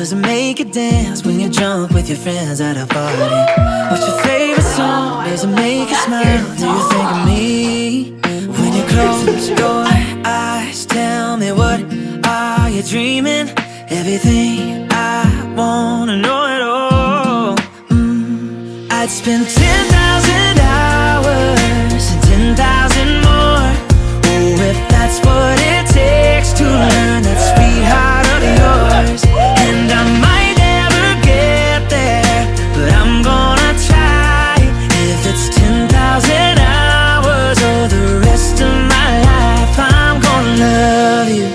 does it make you dance when you're drunk with your friends at a party? What's your favorite song? Does it make you smile? Do you think of me? When you close your eyes, tell me, what are you dreaming? Everything I wanna know it all. I'd spend 10,000 hours and 10,000 more. Oh, if that's what it takes to learn that sweetheart of yours. And I might never get there, but I'm gonna try. If it's 10,000 hours or the rest of my life, I'm gonna love you.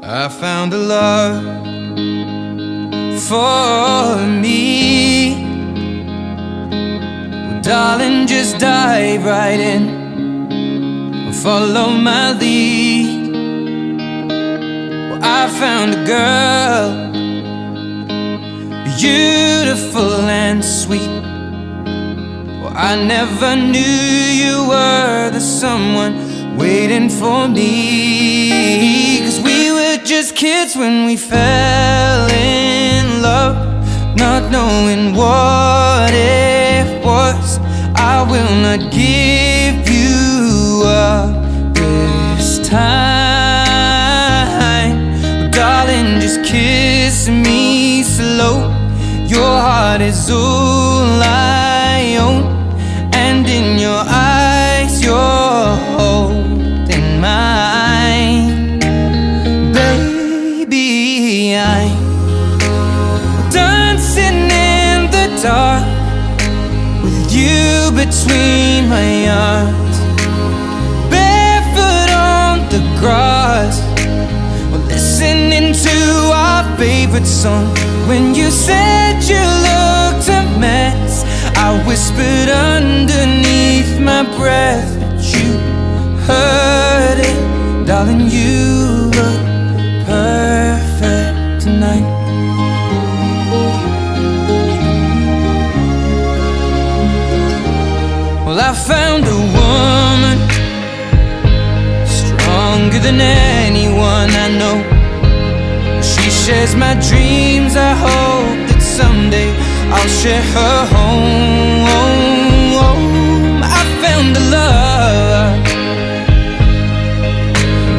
I found a love for me. Well, darling, just dive right in and follow my lead. Well, I found a girl, beautiful and sweet. Well, I never knew you were the someone waiting for me. 'Cause we were just kids when we fell in love, not knowing what it was. I will not give you up this time. Darling, just kiss me slow. Your heart is all I own, and in your eyes you're holding mine. Baby, I'm dancing in the dark with you between my arms, barefoot on the grass. We're listening to our favorite song. When you said you looked a mess, I whispered underneath my breath, but you heard it. Darling, you look perfect tonight. Well, I found a woman stronger than anyone I know. She shares my dreams. I hope that someday I'll share her home. I found a love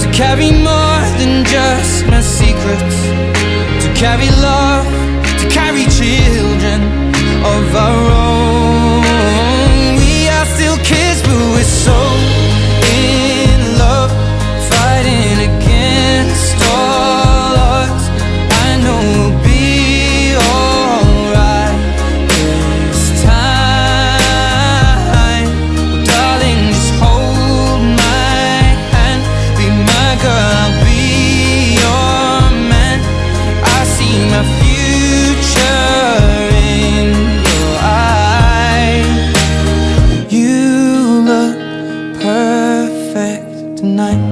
to carry more than just my secrets, to carry love, to carry children of our own. We are still kids, but we're so in love, fighting against all odds. I know we'll be alright this time. Well, darling, just hold my hand, be my girl, I'll be your man. I see my future in your eyes. You look perfect tonight.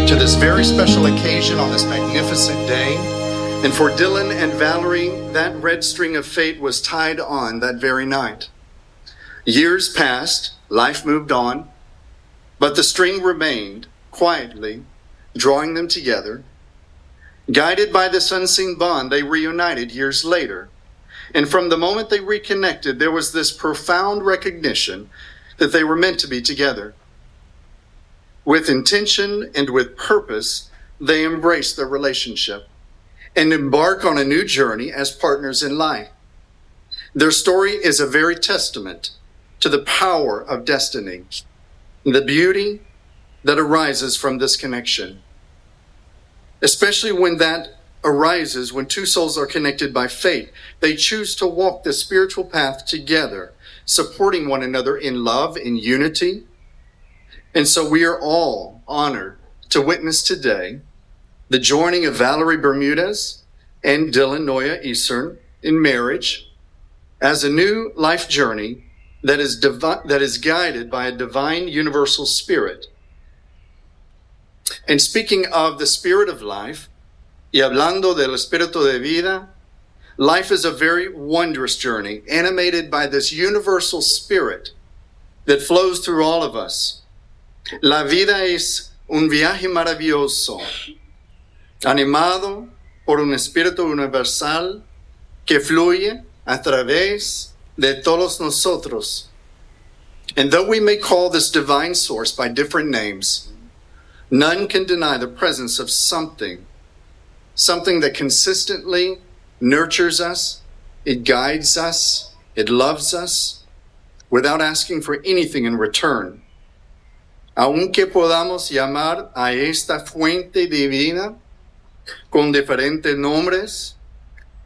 To this very special occasion on this magnificent day, and for Dylan and Valerie, that red string of fate was tied on that very night. Years passed, life moved on, but the string remained quietly, drawing them together. Guided by this unseen bond, they reunited years later. And from the moment they reconnected, there was this profound recognition that they were meant to be together. With intention and with purpose, they embrace their relationship and embark on a new journey as partners in life. Their story is a very testament to the power of destiny, the beauty that arises from this connection, especially when that arises when two souls are connected by fate. They choose to walk the spiritual path together, supporting one another in love, in unity. And so we are all honored to witness today the joining of Valerie Bermudez and Dylan Noya Isern in marriage as a new life journey that is guided by a divine universal spirit. And speaking of the spirit of life, y hablando del espíritu de vida, Life is a very wondrous journey, animated by this universal spirit that flows through all of us. La vida es un viaje maravilloso, animado por un espíritu universal que fluye a través de todos nosotros. And though we may call this divine source by different names, none can deny the presence of something that consistently nurtures us, it guides us, it loves us, without asking for anything in return. Aunque podamos llamar a esta fuente divina con diferentes nombres,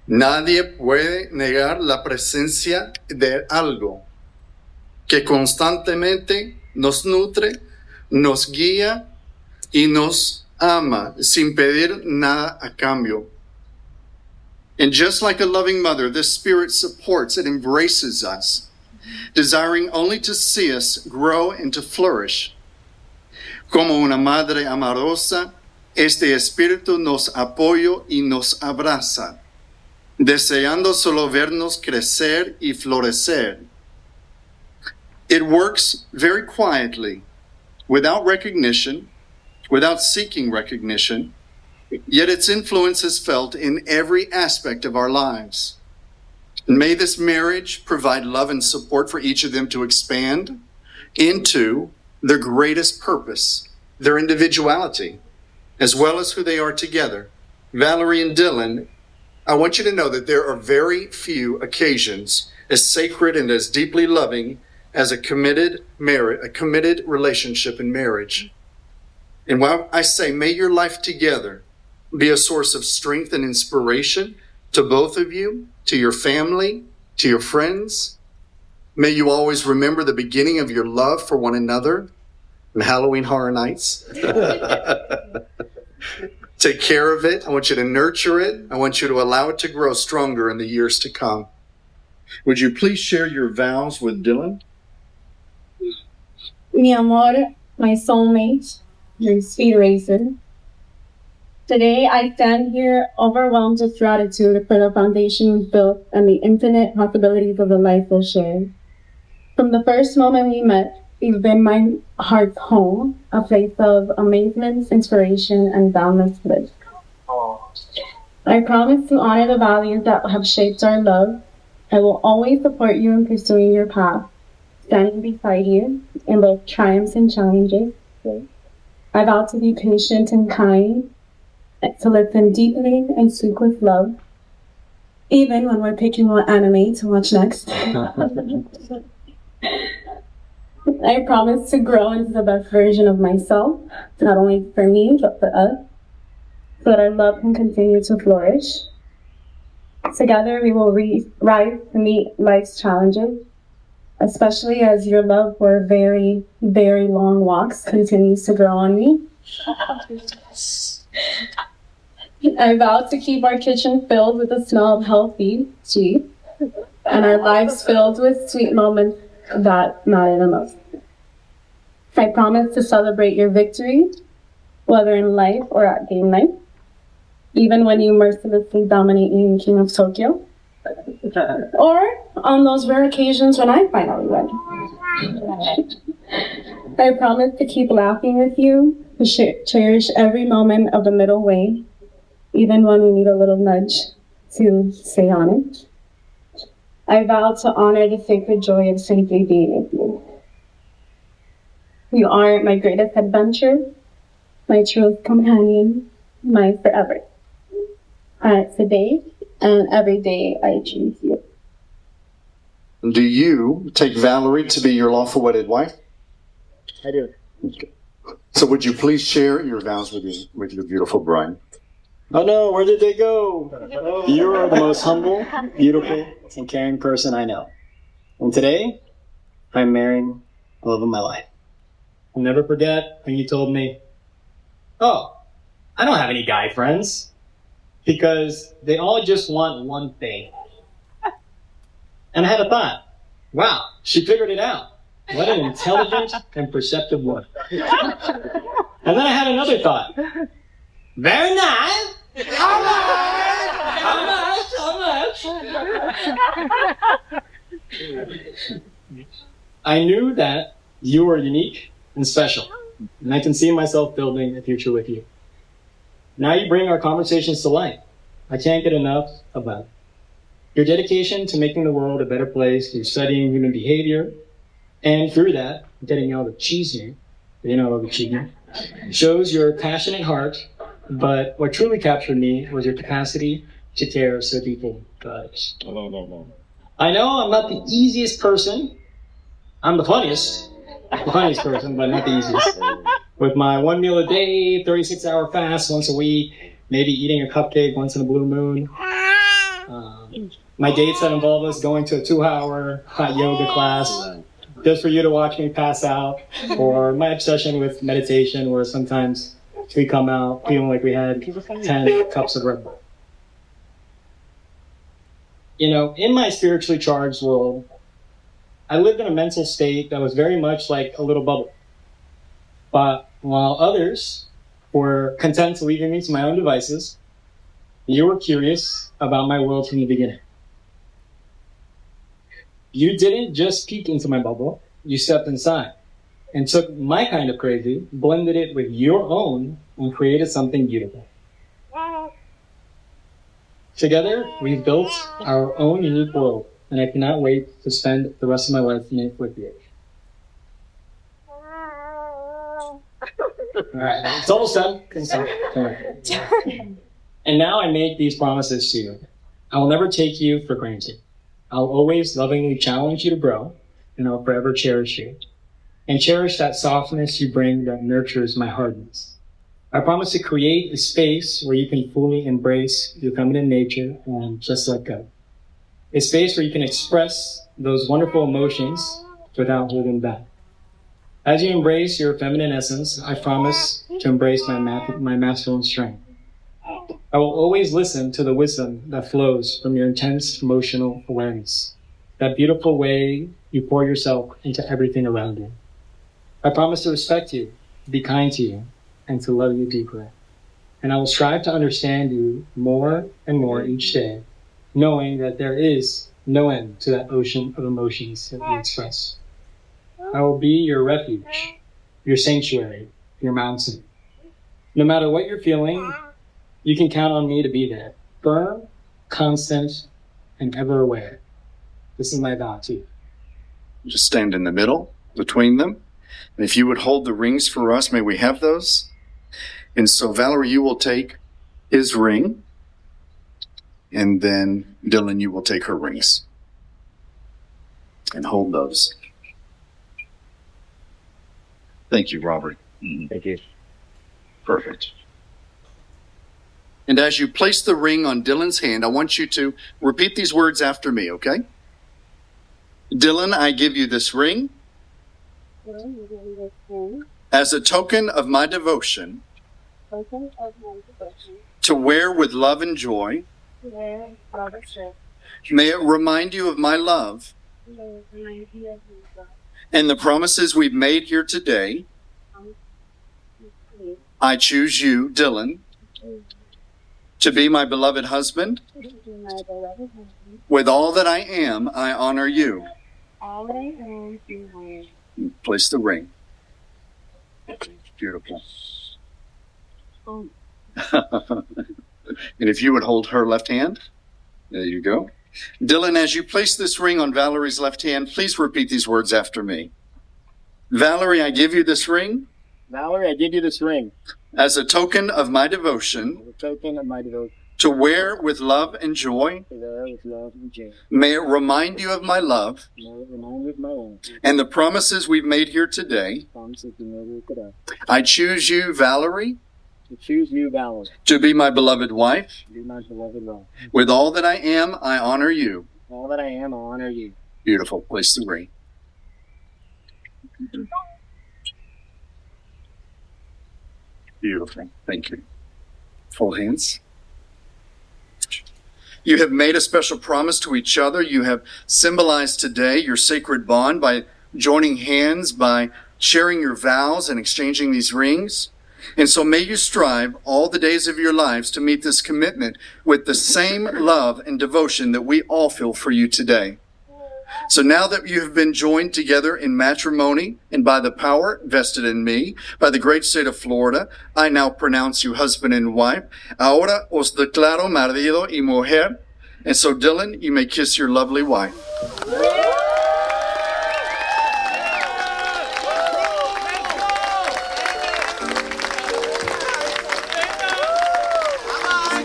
nadie puede negar la presencia de algo que constantemente nos nutre, nos guía y nos ama sin pedir nada a cambio. And just like a loving mother, this spirit supports and embraces us, desiring only to see us grow and to flourish. Como una madre amorosa, este espíritu nos apoya y nos abraza, deseando solo vernos crecer y florecer. It works very quietly, without recognition, without seeking recognition, yet its influence is felt in every aspect of our lives. And may this marriage provide love and support for each of them to expand into their greatest purpose, their individuality, as well as who they are together. Valerie and Dylan, I want you to know that there are very few occasions as sacred and as deeply loving as a committed relationship in marriage. And while I say, may your life together be a source of strength and inspiration to both of you, to your family, to your friends. May you always remember the beginning of your love for one another on Halloween Horror Nights. Take care of it. I want you to nurture it. I want you to allow it to grow stronger in the years to come. Would you please share your vows with Dylan? Mi amor, my soulmate, your speed racer. Today, I stand here overwhelmed with gratitude for the foundation we've built and the infinite possibilities of the life we'll share. From the first moment we met, you've been my heart's home, a place of amazement, inspiration, and boundless bliss. I promise to honor the values that have shaped our love. I will always support you in pursuing your path, standing beside you in both triumphs and challenges. I vow to be patient and kind, to listen deeply and speak with love, even when we're picking what anime to watch next. I promise to grow into the best version of myself, not only for me, but for us, so that our love can continue to flourish. Together, we will rise to meet life's challenges, especially as your love for very, very long walks continues to grow on me. I vow to keep our kitchen filled with the smell of healthy tea, and our lives filled with sweet moments that matter the most. I promise to celebrate your victory, whether in life or at game night, even when you mercilessly dominate me in King of Tokyo, or on those rare occasions when I finally win. I promise to keep laughing with you, to cherish every moment of the middle way, even when we need a little nudge to stay on it. I vow to honor the sacred joy of simply being with you. You are my greatest adventure, my truest companion, my forever. Today and every day I choose you. Do you take Valerie to be your lawful wedded wife? I do. Okay. So would you please share your vows with your beautiful bride? Oh no, where did they go? You are the most humble, beautiful, and caring person I know. And today, I'm marrying the love of my life. I'll never forget when you told me, oh, I don't have any guy friends. Because they all just want one thing. And I had a thought, wow, she figured it out. What an intelligent and perceptive woman. And then I had another thought. Very nice. How much? I knew that you were unique and special, and I can see myself building a future with you. Now you bring our conversations to life. I can't get enough of that. Your dedication to making the world a better place through studying human behavior, and through that, getting out of cheesing, shows your passionate heart, but what truly captured me was your capacity to care so deeply for others. I know I'm not the easiest person. I'm the funniest person, but not the easiest. With my 1 meal a day, 36-hour fast once a week, maybe eating a cupcake once in a blue moon. My dates that involve us going to a 2-hour hot yoga class just for you to watch me pass out, or my obsession with meditation where sometimes we come out feeling like we had 10 cups of Red Bull. You know, in my spiritually charged world, I lived in a mental state that was very much like a little bubble. But while others were content to leave me to my own devices, you were curious about my world from the beginning. You didn't just peek into my bubble, you stepped inside and took my kind of crazy, blended it with your own, and created something beautiful. Together, we've built our own unique world, and I cannot wait to spend the rest of my life in it with you. Alright, it's almost done. And now I make these promises to you. I will never take you for granted. I'll always lovingly challenge you to grow, and I'll forever cherish you. And cherish that softness you bring that nurtures my hardness. I promise to create a space where you can fully embrace your feminine nature and just let go. A space where you can express those wonderful emotions without holding back. As you embrace your feminine essence, I promise to embrace my masculine strength. I will always listen to the wisdom that flows from your intense emotional awareness, that beautiful way you pour yourself into everything around you. I promise to respect you, be kind to you, and to love you deeply. And I will strive to understand you more and more each day, knowing that there is no end to that ocean of emotions that we express. I will be your refuge, your sanctuary, your mountain. No matter what you're feeling, you can count on me to be there, firm, constant, and ever aware. This is my vow to you. Just stand in the middle between them. And if you would hold the rings for us, may we have those? And so, Valerie, you will take his ring. And then, Dylan, you will take her rings. And hold those. Thank you, Robert. Thank you. Perfect. And as you place the ring on Dylan's hand, I want you to repeat these words after me, okay? Dylan, I give you this ring as a token of my devotion to wear with love and joy. May it remind you of my love and the promises we've made here today. I choose you, Dylan, to be my beloved husband. With all that I am, I honor you. Place the ring. Beautiful. And if you would hold her left hand, there you go. Dylan, as you place this ring on Valerie's left hand, please repeat these words after me. Valerie, I give you this ring. Valerie, I give you this ring. As a token of my devotion. To wear with love and joy. May it remind you of my love. And the promises we've made here today. I choose you, Valerie. To be my beloved wife. With all that I am, I honor you. Beautiful. Place the ring. Beautiful. Thank you. Full hands. You have made a special promise to each other. You have symbolized today your sacred bond by joining hands, by sharing your vows and exchanging these rings. And so may you strive all the days of your lives to meet this commitment with the same love and devotion that we all feel for you today. So now that you have been joined together in matrimony and by the power vested in me, by the great state of Florida, I now pronounce you husband and wife. Ahora os declaro marido y mujer. And so Dylan, you may kiss your lovely wife.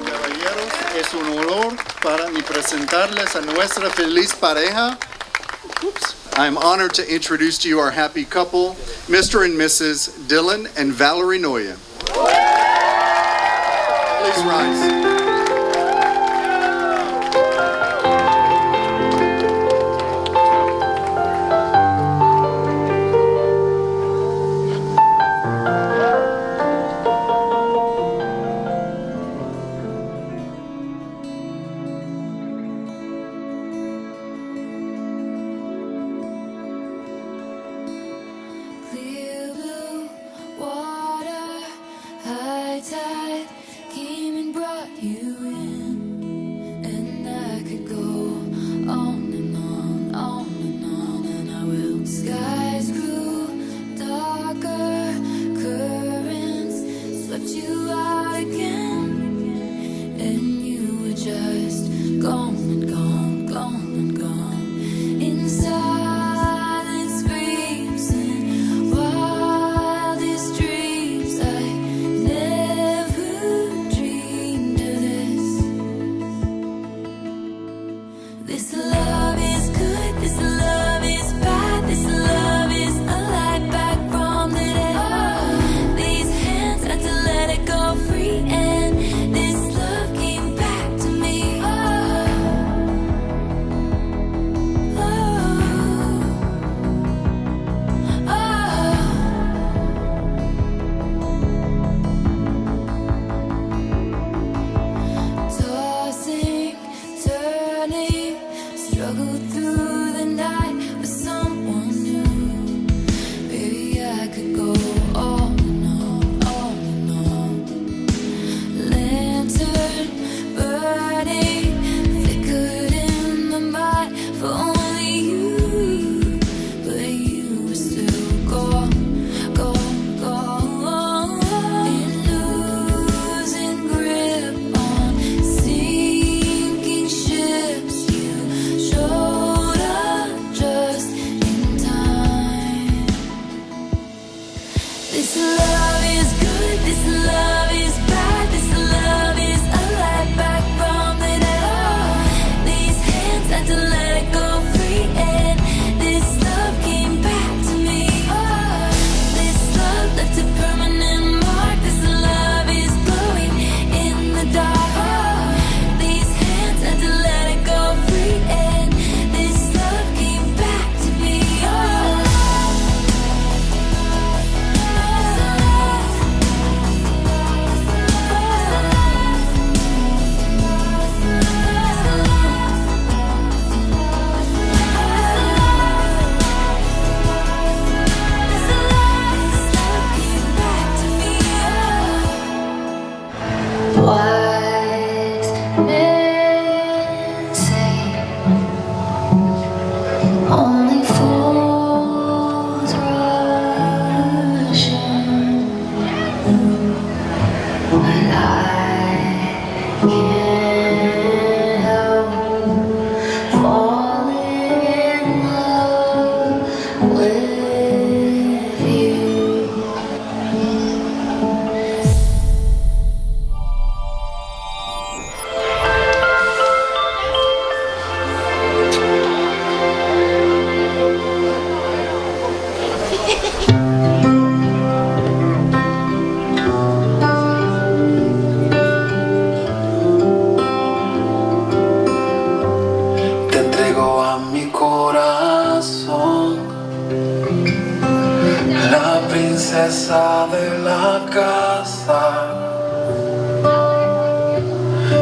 Caballeros, es un honor para mí presentarles a nuestra feliz pareja. I'm honored to introduce to you our happy couple, Mr. and Mrs. Dylan and Valerie Noya. Please rise. Clear blue water, high tide came and brought you in, and I could go on and on, on and on, and I will. Skies grew darker, currents swept you out again, and you were just gone and gone, gone and gone. Inside and screams and wildest dreams, I never dreamed of this. This love is good, this love is bad, this love is a light back from the dead. These hands had to let it go free, and this love came back to me. Tossing, turning, struggled through the night with someone new. Maybe I could go on and on, on and on. Lantern burning, flickered in the night for only you, but you were still gone, gone, gone. In losing grip on sinking ships, you showed up just in time. This love is good, this love is bad, this love is a light back from the dead. These hands had to let it go free, and this love came back to me. This love left a permanent mark, this love is glowing in the dark. These hands had to let it go free, and this love came back to me. Wise men say only fools rush in, but I can't help falling in love with you. Te entrego a mi corazón, la princesa de la casa.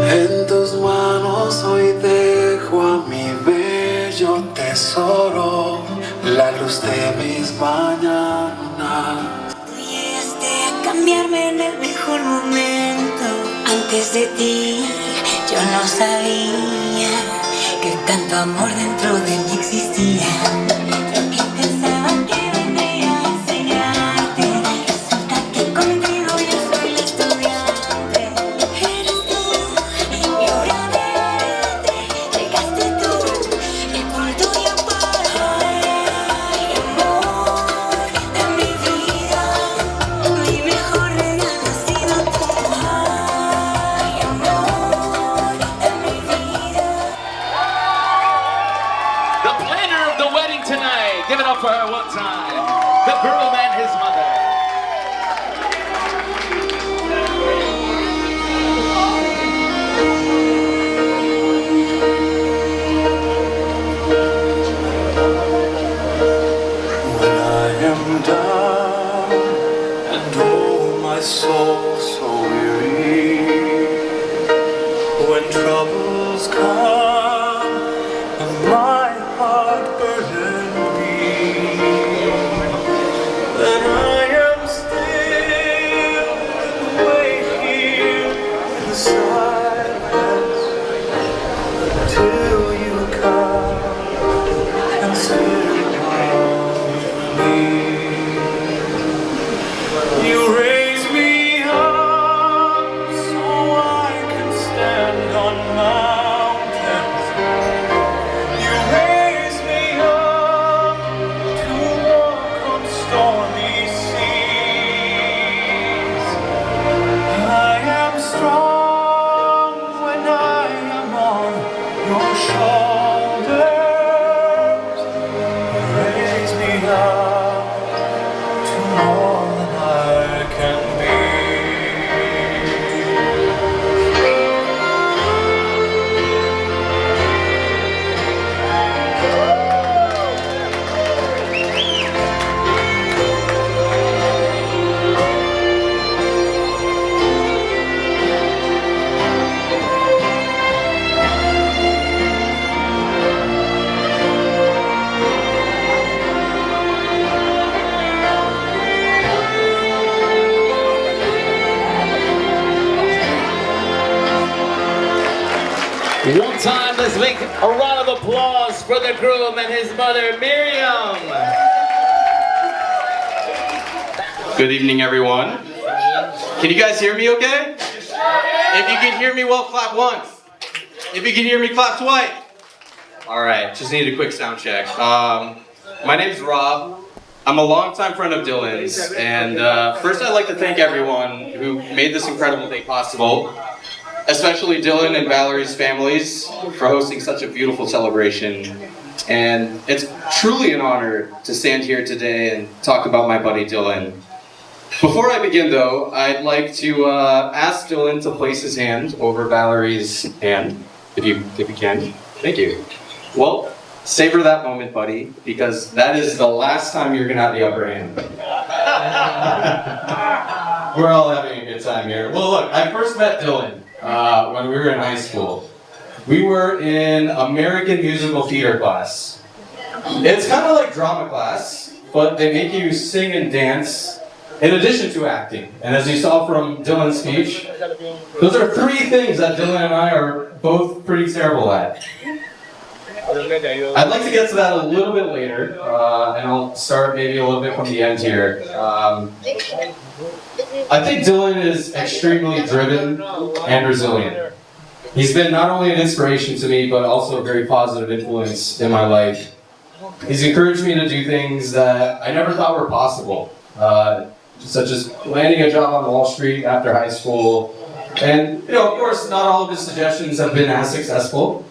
En tus manos hoy dejo a mi bello tesoro, la luz de mis mañanas. Tú llegaste acá cambiarme en el mejor momento. Antes de ti, yo no sabía que tanto amor dentro de mí existía. Yo que pensaba que vendría a enseñarte, resulta que contigo yo soy la estudiante. Eres tú, mi obra de arte, llegaste tú, y por tuyo para. Ay, amor de mi vida, mi mejor regalo ha sido tú. Ay, amor de mi vida. The planner of the wedding tonight. Give it up for her one time. The groom and his mother. When I am down and oh my soul so weary, when troubles come and my heart burden me, then I am still and wait here in the silence until you come and sit around me. You raise me up so I can stand on mountains. You raise me up to walk on stormy seas. I am strong when I am on your shoulders. Raise me up to more than I can be. One time, let's make a round of applause for the groom and his mother, Miriam. Good evening, everyone. Can you guys hear me okay? If you can hear me well, clap once. If you can hear me, clap twice. All right, just need a quick sound check. My name's Rob. I'm a longtime friend of Dylan's, and first I'd like to thank everyone who made this incredible day possible, especially Dylan and Valerie's families for hosting such a beautiful celebration. And it's truly an honor to stand here today and talk about my buddy Dylan. Before I begin though, I'd like to ask Dylan to place his hand over Valerie's hand, if you can. Thank you. Well, savor that moment, buddy, because that is the last time you're gonna have the upper hand. We're all having a good time here. Well look, I first met Dylan when we were in high school. We were in American musical theater class. It's kind of like drama class, but they make you sing and dance in addition to acting. And as you saw from Dylan's speech, those are three things that Dylan and I are both pretty terrible at. I'd like to get to that a little bit later, and I'll start maybe a little bit from the end here. I think Dylan is extremely driven and resilient. He's been not only an inspiration to me, but also a very positive influence in my life. He's encouraged me to do things that I never thought were possible, such as landing a job on Wall Street after high school. And, of course, not all of his suggestions have been as successful.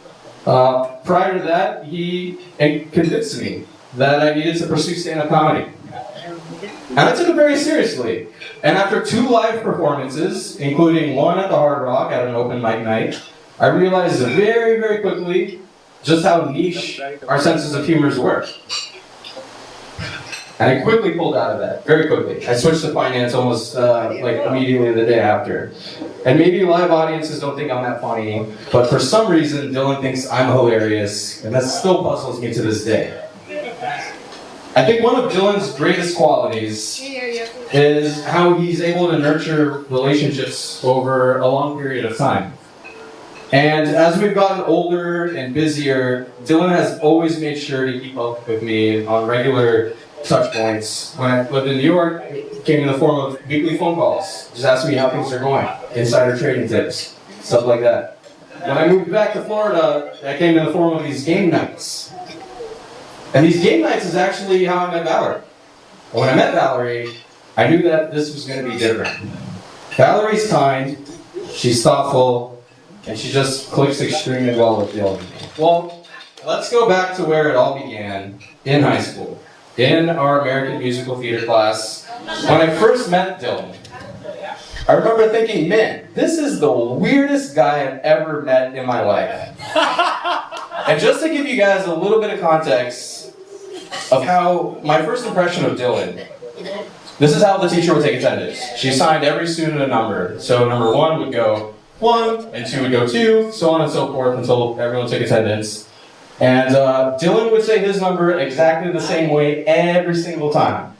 Prior to that, he convinced me that I needed to pursue stand-up comedy. And I took it very seriously. And after 2 live performances, including one at the Hard Rock at an open mic night, I realized very, very quickly just how niche our senses of humor were. And I quickly pulled out of that, very quickly. I switched to finance almost immediately the day after. And maybe live audiences don't think I'm that funny, but for some reason, Dylan thinks I'm hilarious, and that still puzzles me to this day. I think one of Dylan's greatest qualities is how he's able to nurture relationships over a long period of time. And as we've gotten older and busier, Dylan has always made sure to keep up with me on regular touch points. When I lived in New York, it came in the form of weekly phone calls. Just ask me how things are going, insider trading tips, stuff like that. When I moved back to Florida, that came in the form of these game nights. And these game nights is actually how I met Valerie. And when I met Valerie, I knew that this was going to be different. Valerie's kind, she's thoughtful, and she just clicks extremely well with Dylan. Well, let's go back to where it all began, in high school, in our American musical theater class. When I first met Dylan, I remember thinking, man, this is the weirdest guy I've ever met in my life. And just to give you guys a little bit of context of how my first impression of Dylan, this is how the teacher would take attendance. She assigned every student a number. So number 1 would go 1, and 2 would go 2, so on and so forth until everyone took attendance. And Dylan would say his number exactly the same way every single time.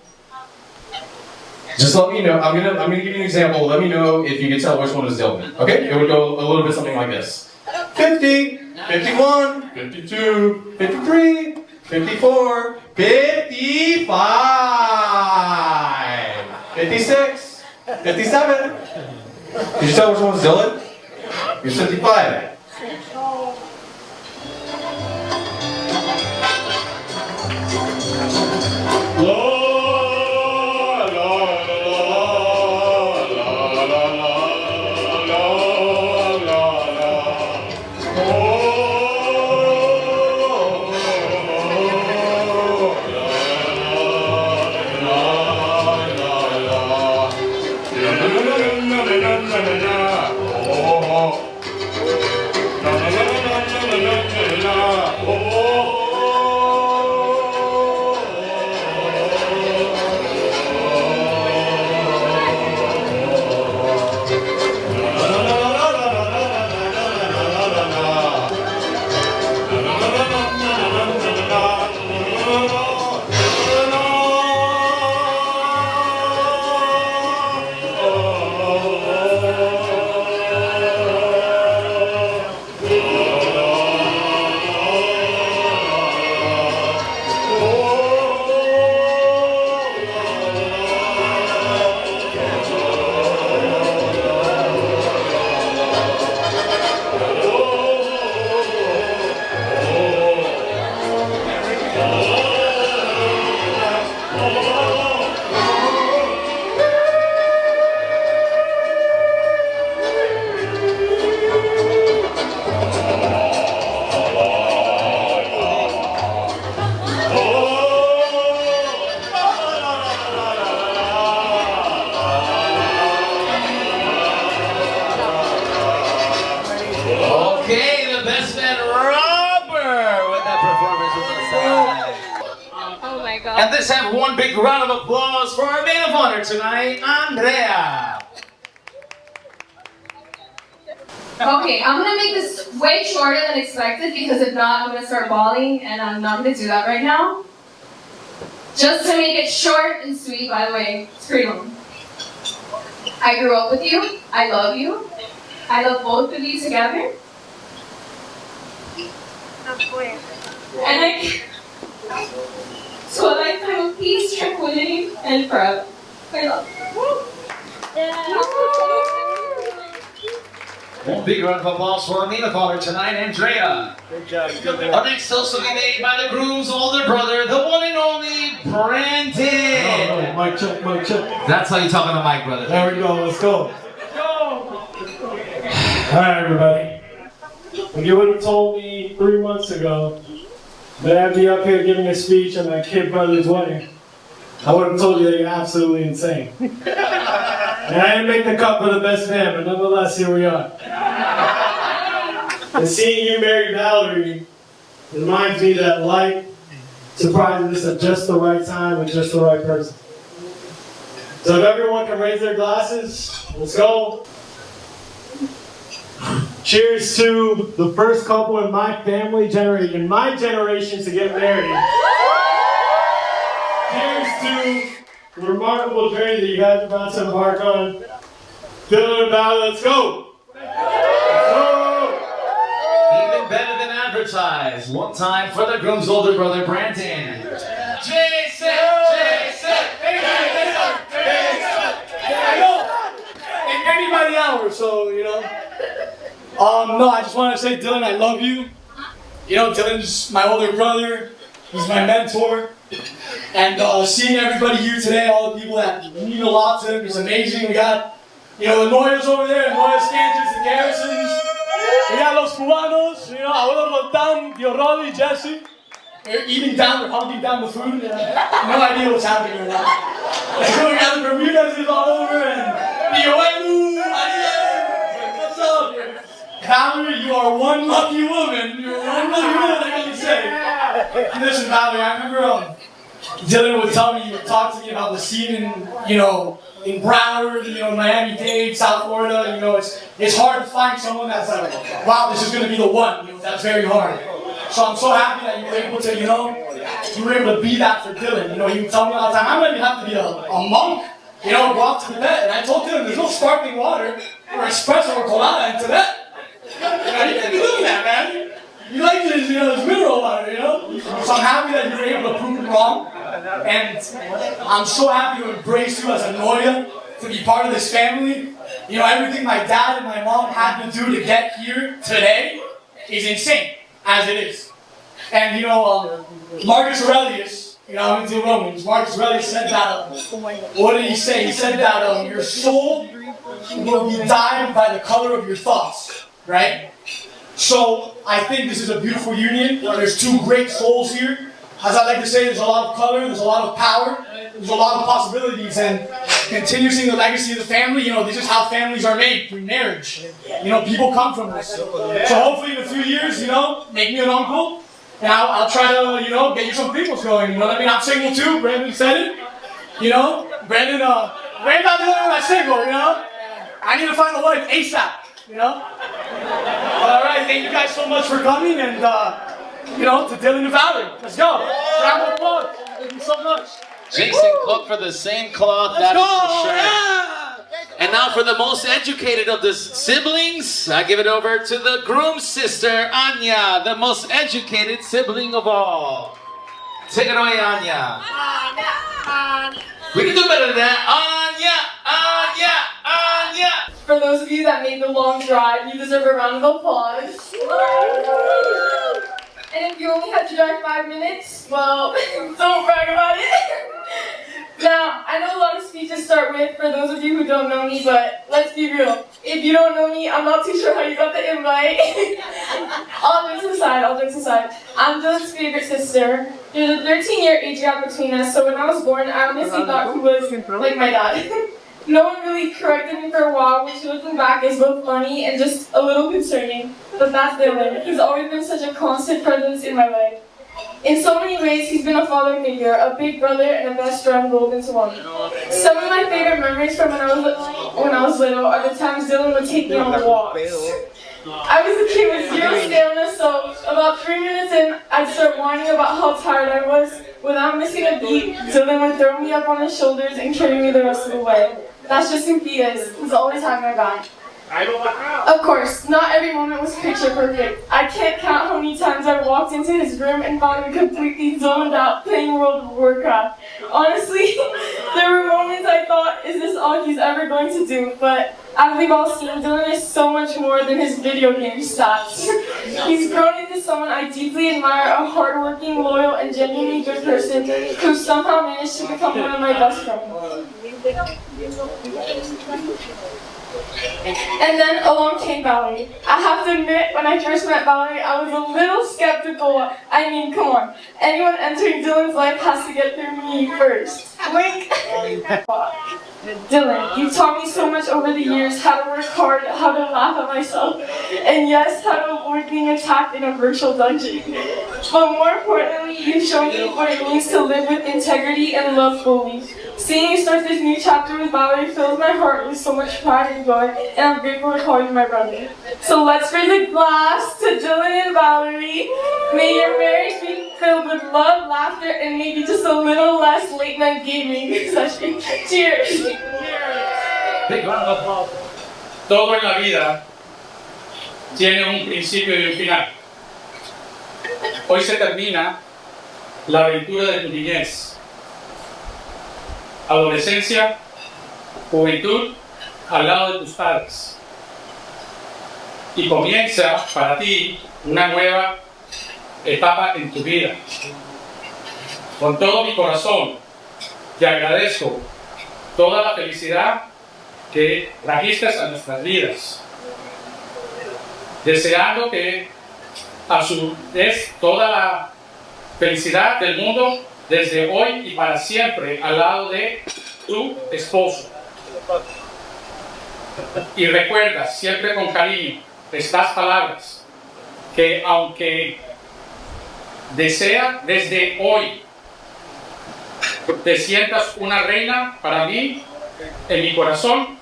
Just let me know, I'm gonna give you an example, let me know if you can tell which one is Dylan. Okay? It would go a little bit something like this. 50, 51, 52, 53, 54, 55, 56, 57. Did you tell which one was Dylan? You're 55. And let's have one big round of applause for our maid of honor tonight, Andrea. Okay, I'm gonna make this way shorter than expected because if not, I'm gonna start bawling and I'm not gonna do that right now. Just to make it short and sweet, by the way, it's pretty long. I grew up with you. I love you. I love both of you together. And to a lifetime of peace, tranquility, and forever. I love you. One big round of applause for our maid of honor tonight, Andrea. Good job. Our next toast will be made by the groom's older brother, the one and only Brandon. Mic check, mic check. That's how you talk on the mic, brother. There we go, let's go. Alright, everybody. If you would have told me 3 months ago that I'd be up here giving a speech on my kid brother's wedding, I would have told you that you're absolutely insane. And I didn't make the cut for the best man, but nonetheless, here we are. And seeing you marry Valerie reminds me that life surprises us at just the right time with just the right person. So if everyone can raise their glasses, let's go. Cheers to the first couple in my family generation, my generation to get married. Cheers to remarkable journey that you guys are about to embark on. Dylan and Val, let's go! Even better than advertised. One time for the groom's older brother, Brandon. Jason! And maybe by the hour, so, you know. No, I just want to say, Dylan, I love you. You know, Dylan's my older brother. He's my mentor. And seeing everybody here today, all the people that mean a lot to him, is amazing. We got, you know, the Noyas over there, Noyas, Scantons, and Garrisons. We got Los Cubanos, you know, Abuelo Roldán, Tío Rolly, Jesse. They're eating down, they're hunting down the food. No idea what's happening right now. We got the Bermudez all over, and Tío Elu, what's up? Valerie, you are one lucky woman. You're one lucky woman, I gotta say. Listen, Valerie, I remember Dylan would tell me, he would talk to me about the scene in, you know, in Broward, you know, Miami-Dade, South Florida. You know, it's hard to find someone that's like, wow, this is gonna be the one. You know, that's very hard. So I'm so happy that you were able to, you know, be that for Dylan. You know, he would tell me all the time, I'm gonna have to be a monk. You know, go out to Tibet. And I told Dylan, there's no sparkling water or espresso or colada in Tibet. You know, you can't be doing that, man. You like this, you know, this mineral water, you know? So I'm happy that you were able to prove it wrong. And I'm so happy to embrace you as a Noya, to be part of this family. You know, everything my dad and my mom had to do to get here today is insane, as it is. And, you know, Marcus Aurelius, you know, I'm into Romans, Marcus Aurelius said that, what did he say? He said that your soul will be dyed by the color of your thoughts, right? So I think this is a beautiful union. There's two great souls here. As I like to say, there's a lot of color, there's a lot of power, there's a lot of possibilities, and continuing the legacy of the family, you know, this is how families are made, through marriage. You know, people come from this. So hopefully in a few years, you know, make me an uncle, and I'll try to, you know, get you some peoples going. You know what I mean? I'm single too, Brandon said it. You know, Brandon's not the only one that's single, you know? I need to find a wife ASAP, you know? Alright, thank you guys so much for coming, and you know, to Dylan and Valerie. Let's go. Round of applause. Thank you so much. Jason Cook for the same cloth, that is for sure. Yeah. And now for the most educated of the siblings, I give it over to the groom's sister, Anya, the most educated sibling of all. Take it away, Anya. We can do better than that. Anya. For those of you that made the long drive, you deserve a round of applause. And if you only had to drive 5 minutes, well, don't brag about it. Now, I know a lot of speeches start with, for those of you who don't know me, but let's be real. If you don't know me, I'm not too sure how you got the invite. All jokes aside, I'm Dylan's favorite sister. There's a 13-year age gap between us, so when I was born, I honestly thought he was like my dad. No one really corrected me for a while, which looking back is both funny and just a little concerning. But that's Dylan. He's always been such a constant presence in my life. In so many ways, he's been a father figure, a big brother, and a best friend rolled into one. Some of my favorite memories from when I was little are the times Dylan would take me on walks. I was a kid with zero stamina, so about 3 minutes in, I'd start whining about how tired I was. Without missing a beat, Dylan would throw me up on his shoulders and carry me the rest of the way. That's just who he is. He's always had my back. Of course, not every moment was picture perfect. I can't count how many times I walked into his room and found him completely zoned out playing World of Warcraft. Honestly, there were moments I thought, is this all he's ever going to do? But as we've all seen, Dylan is so much more than his video game stats. He's grown into someone I deeply admire, a hardworking, loyal, and genuinely good person who somehow managed to become one of my best friends. And then along came Valerie. I have to admit, when I first met Valerie, I was a little skeptical. I mean, come on. Anyone entering Dylan's life has to get through me first. Wink. Dylan, you've taught me so much over the years, how to work hard, how to laugh at myself, and yes, how to avoid being attacked in a virtual dungeon. But more importantly, you've shown me what it means to live with integrity and love fully. Seeing you start this new chapter with Valerie fills my heart with so much pride and joy, and I'm grateful to call you my brother. So let's raise a glass to Dylan and Valerie. May your marriage be filled with love, laughter, and maybe just a little less late night gaming session. Cheers! Big round of applause. Todo en la vida tiene un principio y un final. Hoy se termina la aventura de tu niñez, adolescencia, juventud al lado de tus padres. Y comienza para ti una nueva etapa en tu vida. Con todo mi corazón te agradezco toda la felicidad que trajiste a nuestras vidas, deseando que a su vez toda la felicidad del mundo desde hoy y para siempre al lado de tu esposo. Y recuerda siempre con cariño estas palabras, que aunque desea desde hoy te sientas una reina para mí, en mi corazón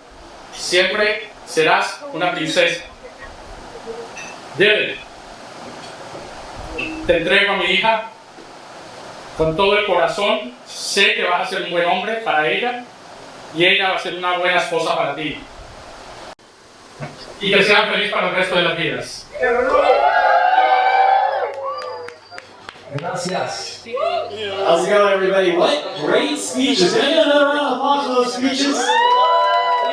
siempre serás una princesa. Dylan, te entrego a mi hija con todo el corazón. Sé que vas a ser un buen hombre para ella y ella va a ser una buena esposa para ti. Y que sean felices para el resto de las vidas. Gracias. How's it going, everybody? What great speeches! Can I get another round of applause for those speeches?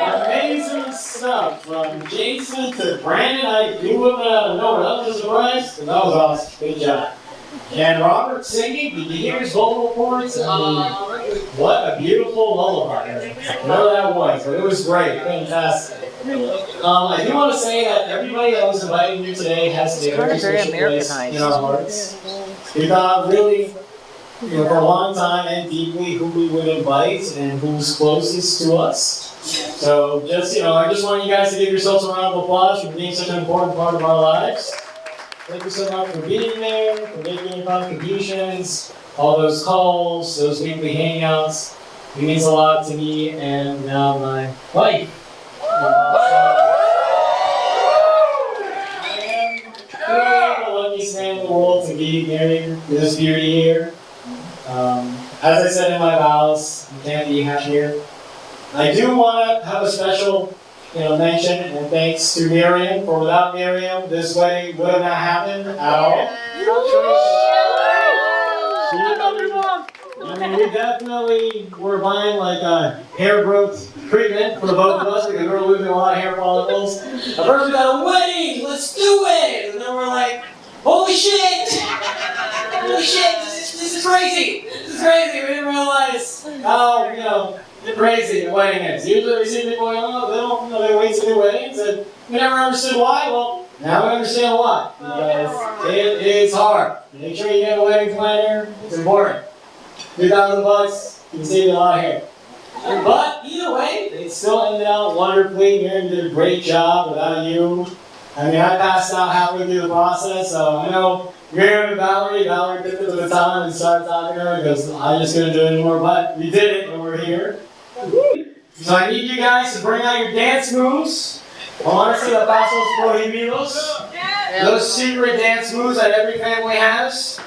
Amazing stuff. From Jason to Brandon, I do know what else was surprised. That was awesome. Good job. And Robert singing, did you hear his vocal cords? I mean, what a beautiful lullaby. Whatever that was, but it was great. Fantastic. I do want to say that everybody that was invited here today has a very special place in our hearts. We thought really, for a long time and deeply who we would invite and who's closest to us. So just, I just want you guys to give yourselves a round of applause for being such an important part of our lives. Thank you so much for being there, for making your contributions, all those calls, those weekly hangouts. It means a lot to me and now my wife. I am the luckiest man in the world to be married to this beauty here. As I said in my vows, you can't be happier. I do want to have a special mention and thanks to Miriam, for without Miriam, this wedding would have not happened at all. We definitely were buying like a hair growth treatment for the both of us because we were losing a lot of hair follicles. At first we got a wedding, let's do it! And then we're like, holy shit! Holy shit, this is crazy! This is crazy, we didn't realize how, crazy the wedding is. Usually we see people going, they wait to do weddings, and we never understood why. Well, now we understand why. Because it is hard. Make sure you get a wedding planner. It's important. $2,000, you can save a lot of hair. But either way, it still ended out wonderfully. Miriam did a great job without you. I passed out halfway through the process, so I know Miriam and Valerie picked up the baton and started talking to her because I just couldn't do it anymore, but we did it and we're here. So I need you guys to bring out your dance moves. I want to see the pasos prohibidos. Those secret dance moves that every family has.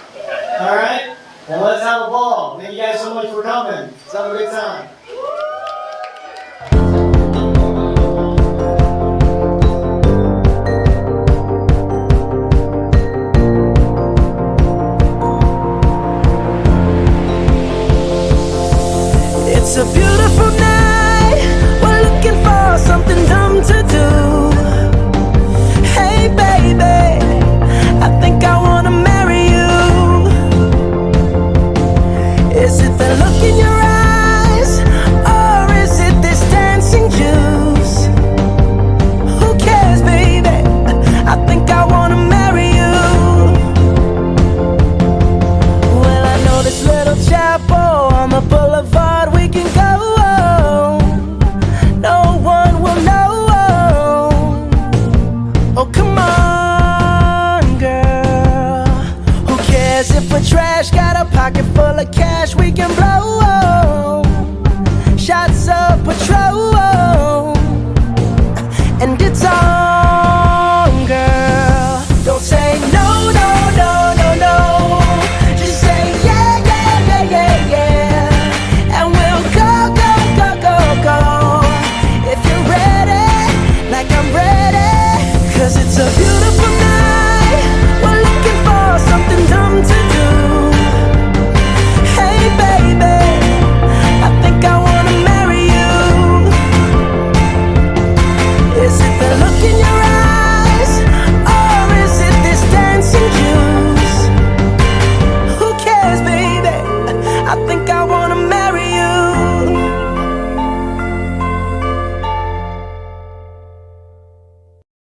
Alright? And let's have a ball. Thank you guys so much for coming. Let's have a good time. It's a beautiful night. We're looking for something dumb to do. Hey baby, I think I wanna marry you. Is it the look in your eyes, or is it this dancing juice? Who cares, baby? I think I wanna marry you. Well, I know this little chapel on the boulevard we can go. No one will know. Oh, come on, girl. Who cares if we're trash? Got a pocket full of cash we can blow.